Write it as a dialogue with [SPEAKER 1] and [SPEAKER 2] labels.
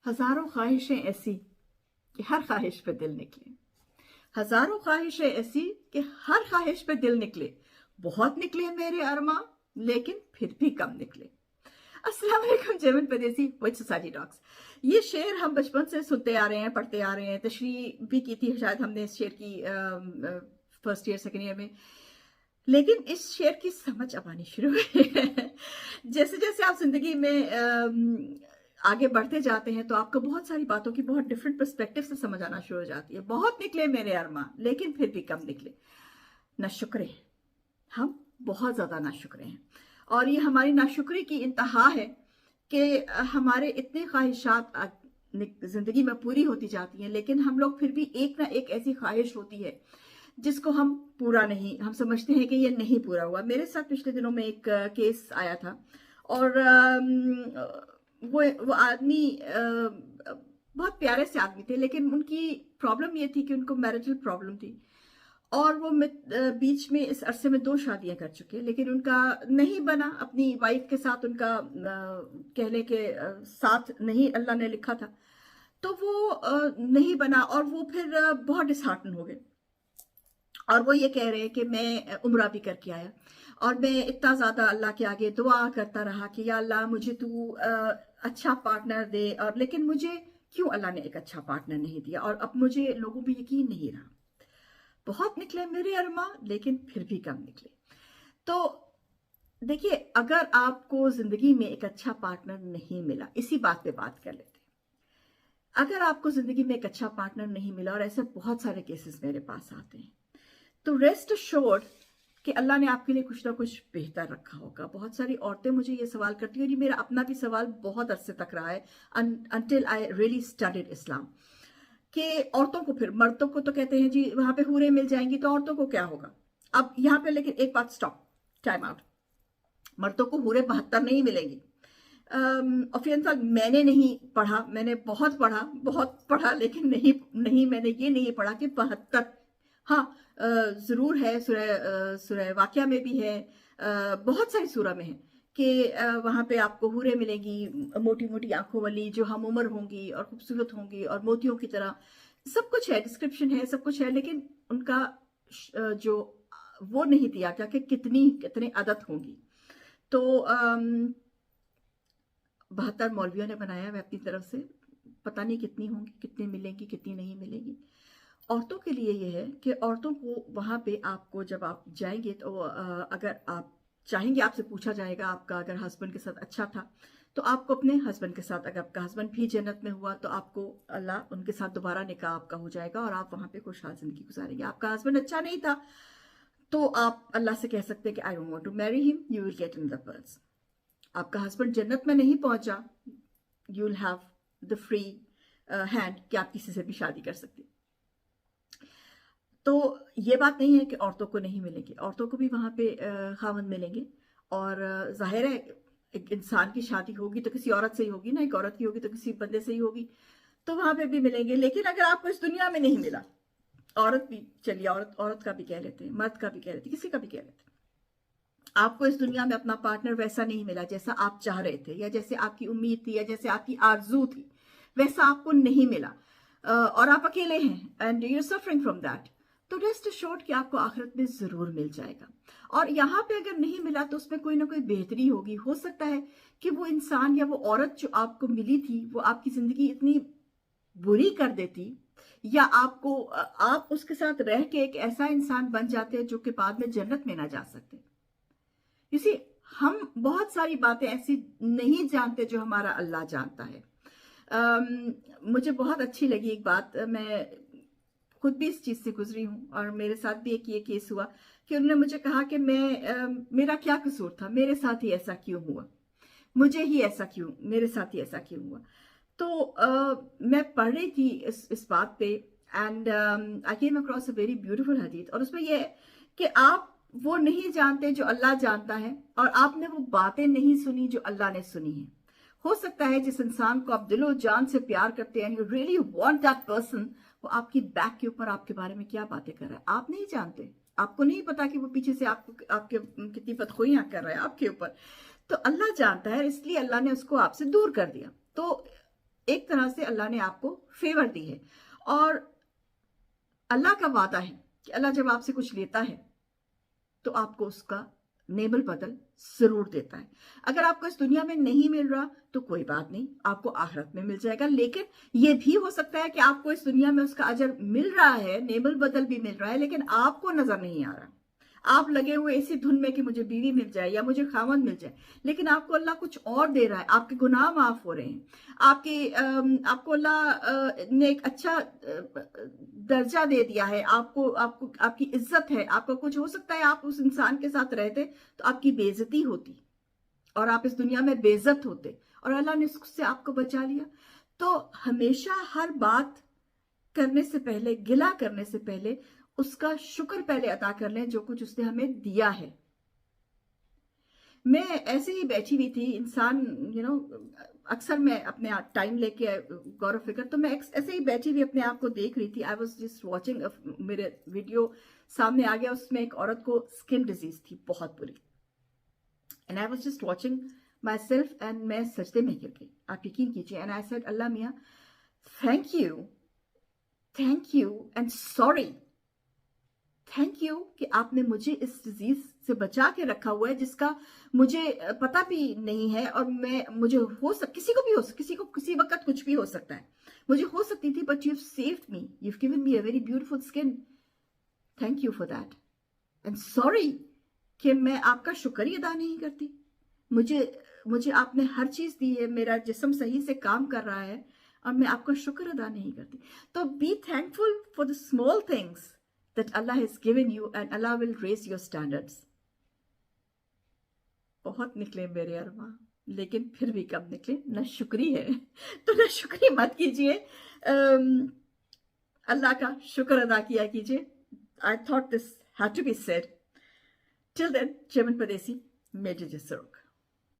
[SPEAKER 1] हजारों ख्वाहिशें ऐसी कि हर ख्वाहिश पे दिल निकले। हजारों ख्वाहिशें ऐसी कि हर ख्वाहिश पे दिल निकले। बहुत निकले मेरे अरमा, लेकिन फिर भी कम निकले। अस्सलाम वालेकुम जेमन परदेसी विद सोसाइटी टॉक्स। ये शेर हम बचपन से सुनते आ रहे हैं, पढ़ते आ रहे हैं। तशरीह भी की थी शायद हमने इस शेर की फर्स्ट ईयर सेकेंड ईयर में। लेकिन इस शेर की समझ अब आनी शुरू हुई है। जैसे जैसे आप जिंदगी में आगे बढ़ते जाते हैं तो आपको बहुत सारी बातों की बहुत डिफरेंट पर्सपेक्टिव से समझ आना शुरू हो जाती है। बहुत निकले मेरे अरमा, लेकिन फिर भी कम निकले। नाशुक्रे, हम बहुत ज्यादा नाशुक्रे हैं। और ये हमारी नाशुक्री की इंतहा है कि हमारे इतने ख्वाहिशात जिंदगी में पूरी होती जाती हैं, लेकिन हम लोग फिर भी एक ना एक ऐसी ख्वाहिश होती है जिसको हम पूरा नहीं, हम समझते हैं कि ये नहीं पूरा हुआ। मेरे साथ पिछले दिनों में एक केस आया था और वो आदमी बहुत प्यारे से आदमी थे, लेकिन उनकी प्रॉब्लम ये थी कि उनको मैरिटल प्रॉब्लम थी और वो बीच में इस अरसे में 2 शादियां कर चुके, लेकिन उनका नहीं बना अपनी वाइफ के साथ। उनका कहने के साथ नहीं अल्लाह ने लिखा था, तो वो नहीं बना और वो फिर बहुत डिसहार्टन हो गए। और वो ये कह रहे हैं कि मैं उम्रा भी करके आया और मैं इतना ज्यादा अल्लाह के आगे दुआ करता रहा कि या अल्लाह मुझे तू अच्छा पार्टनर दे, और लेकिन मुझे क्यों अल्लाह ने एक अच्छा पार्टनर नहीं दिया, और अब मुझे लोगों पे यकीन नहीं रहा। बहुत निकले मेरे अरमा, लेकिन फिर भी कम निकले। तो देखिए, अगर आपको जिंदगी में एक अच्छा पार्टनर नहीं मिला, इसी बात पे बात कर लेते हैं। अगर आपको जिंदगी में एक अच्छा पार्टनर नहीं मिला, और ऐसे बहुत सारे केसेस मेरे पास आते हैं, तो रेस्ट अश्योर्ड कि अल्लाह ने आपके लिए कुछ ना कुछ बेहतर रखा होगा। बहुत सारी औरतें मुझे ये सवाल करती हैं, और ये मेरा अपना भी सवाल बहुत अरसे तक रहा है, until I really studied इस्लाम, कि औरतों को, फिर मर्दों को तो कहते हैं जी वहां पे हूरें मिल जाएंगी, तो औरतों को क्या होगा। अब यहाँ पे लेकिन एक बात, स्टॉप, टाइम आउट। मर्दों को हूरें 72 नहीं मिलेंगी। मैंने नहीं पढ़ा, मैंने बहुत पढ़ा, लेकिन नहीं मैंने ये नहीं पढ़ा कि 72। हाँ, जरूर है, सूरह वाक़िया में भी है, बहुत सारी सूरह में है कि वहां पे आपको हूरें मिलेंगी, मोटी मोटी आंखों वाली, जो हम उम्र होंगी और खूबसूरत होंगी और मोतियों की तरह। सब कुछ है, डिस्क्रिप्शन है, सब कुछ है, लेकिन उनका जो वो नहीं दिया गया कि कितने अदद होंगी। तो 72 मौलवियों ने बनाया है अपनी तरफ से, पता नहीं कितनी होंगी, कितनी मिलेंगी, कितनी नहीं मिलेंगी। औरतों के लिए ये है कि औरतों को वहां पे आपको, जब आप जाएंगे तो अगर आप चाहेंगे, आपसे पूछा जाएगा आपका अगर हस्बैंड के साथ अच्छा था तो आपको अपने हस्बैंड के साथ, अगर आपका हस्बैंड भी जन्नत में हुआ तो आपको अल्लाह उनके साथ दोबारा निकाह आपका हो जाएगा और आप वहां पे खुशहाल जिंदगी गुजारेंगे। आपका हस्बैंड अच्छा नहीं था तो आप अल्लाह से कह सकते हैं कि I don't want to marry him, you will get in the purse. आपका हस्बैंड जन्नत में नहीं पहुंचा, you will have the free hand कि आप किसी से भी शादी कर सकते। तो ये बात नहीं है कि औरतों को नहीं मिलेंगे, औरतों को भी वहां पे खामन मिलेंगे। और जाहिर है, एक इंसान की शादी होगी तो किसी औरत से ही होगी ना, एक औरत की होगी तो किसी बंदे से ही होगी, तो वहां पे भी मिलेंगे। लेकिन अगर आपको इस दुनिया में नहीं मिला, औरत भी चलिए, औरत का भी कह लेते हैं, मर्द का भी कह लेते हैं, किसी का भी कह लेते हैं, आपको इस दुनिया में अपना पार्टनर वैसा नहीं मिला जैसा आप चाह रहे थे, या जैसे आपकी उम्मीद थी, या जैसे आपकी आरजू थी, वैसा आपको नहीं मिला, और आप अकेले हैं and you are suffering from that, तो रेस्ट अश्योर्ड कि आपको आखिरत में जरूर मिल जाएगा। और यहाँ पे अगर नहीं मिला तो उसमें कोई ना कोई बेहतरी होगी। हो सकता है कि वो इंसान या वो औरत जो आपको मिली थी वो आपकी जिंदगी इतनी बुरी कर देती, या आपको आप उसके साथ रह के एक ऐसा इंसान बन जाते हैं जो कि बाद में जन्नत में ना जा सकते। इसी, हम बहुत सारी बातें ऐसी नहीं जानते जो हमारा अल्लाह जानता है। मुझे बहुत अच्छी लगी एक बात, मैं खुद भी इस चीज से गुजरी हूँ और मेरे साथ भी एक ये केस हुआ कि उन्होंने मुझे कहा कि मेरा क्या कसूर था, मेरे साथ ही ऐसा क्यों हुआ, मुझे ही ऐसा क्यों, मेरे साथ ही ऐसा क्यों हुआ। तो मैं पढ़ रही थी इस बात पे, and I came across a very beautiful हदीस, और उसमें यह है कि आप वो नहीं जानते जो अल्लाह जानता है, और आपने वो बातें नहीं सुनी जो अल्लाह ने सुनी है। हो सकता है जिस इंसान को आप दिलो जान से प्यार करते हैं, you really want that person, वो आपकी बैक के ऊपर आपके बारे में क्या बातें कर रहा है आप नहीं जानते। आपको नहीं पता कि वो पीछे से आपके कितनी बदखुइयां कर रहा है आपके ऊपर। तो अल्लाह जानता है, इसलिए अल्लाह ने उसको आपसे दूर कर दिया। तो ایک طرح سے اللہ نے آپ کو فیور دی ہے. اور اللہ کا وعدہ ہے کہ اللہ جب آپ سے کچھ لیتا ہے تو آپ کو اس کا نیبل بدل ضرور دیتا ہے. اگر آپ کو اس دنیا میں نہیں مل رہا تو کوئی بات نہیں, آپ کو آخرت میں مل جائے گا. لیکن یہ بھی ہو سکتا ہے کہ آپ کو اس دنیا میں اس کا اجر مل رہا ہے, نیبل بدل بھی مل رہا ہے, لیکن آپ کو نظر نہیں آ رہا. آپ لگے ہوئے اسی دھن میں کہ مجھے بیوی مل جائے یا مجھے خاوند مل جائے, لیکن آپ کو اللہ کچھ اور دے رہا ہے. آپ کے گناہ معاف ہو رہے ہیں, آپ کو اللہ نے ایک اچھا درجہ دے دیا ہے, آپ کی عزت ہے. آپ کو کچھ ہو سکتا ہے آپ اس انسان کے ساتھ رہتے تو آپ کی بے عزتی ہوتی اور آپ اس دنیا میں بے عزت ہوتے, اور اللہ نے اس سے آپ کو بچا لیا. تو ہمیشہ ہر بات کرنے سے پہلے, گلہ کرنے سے پہلے اس کا شکر پہلے ادا کر لیں جو کچھ اس نے ہمیں دیا ہے. میں ایسے ہی بیٹھی ہوئی تھی, انسان اکثر میں اپنے ٹائم لے کے غور و فکر, تو میں ایسے ہی بیٹھی ہوئی اپنے آپ کو دیکھ رہی تھی. آئی واز جسٹ واچنگ, میرے ویڈیو سامنے آ گیا, اس میں ایک عورت کو اسکن ڈیزیز تھی بہت بری, and I was just watching my self, and میں سجدے میں گر گئی, آپ یقین کیجیے. اینڈ آئی سیڈ اللہ میاں thank you and sorry, thank you کہ آپ نے مجھے اس ڈیزیز سے بچا کے رکھا ہوا ہے جس کا مجھے پتہ بھی نہیں ہے, اور مجھے کسی کو کسی وقت کچھ بھی ہو سکتا ہے, مجھے ہو سکتی تھی, but you saved me, you given me a very beautiful skin. Thank you for that, and sorry کہ میں آپ کا شکر ہی ادا نہیں کرتی. مجھے آپ نے ہر چیز دی ہے, میرا جسم صحیح سے کام کر رہا ہے, اور میں آپ کا شکر ادا نہیں کرتی. تو be thankful for the small things that Allah has given you, and Allah will raise your standards. بہت نکلے میرے ارماں, لیکن پھر بھی کم نکلے. نہ شکری ہے تو نہ شکری مت کیجئے, اللہ کا شکر ادا کیا کیجئے. I thought this had to be said. Till then, Chairman Padesi, Major Jasarok.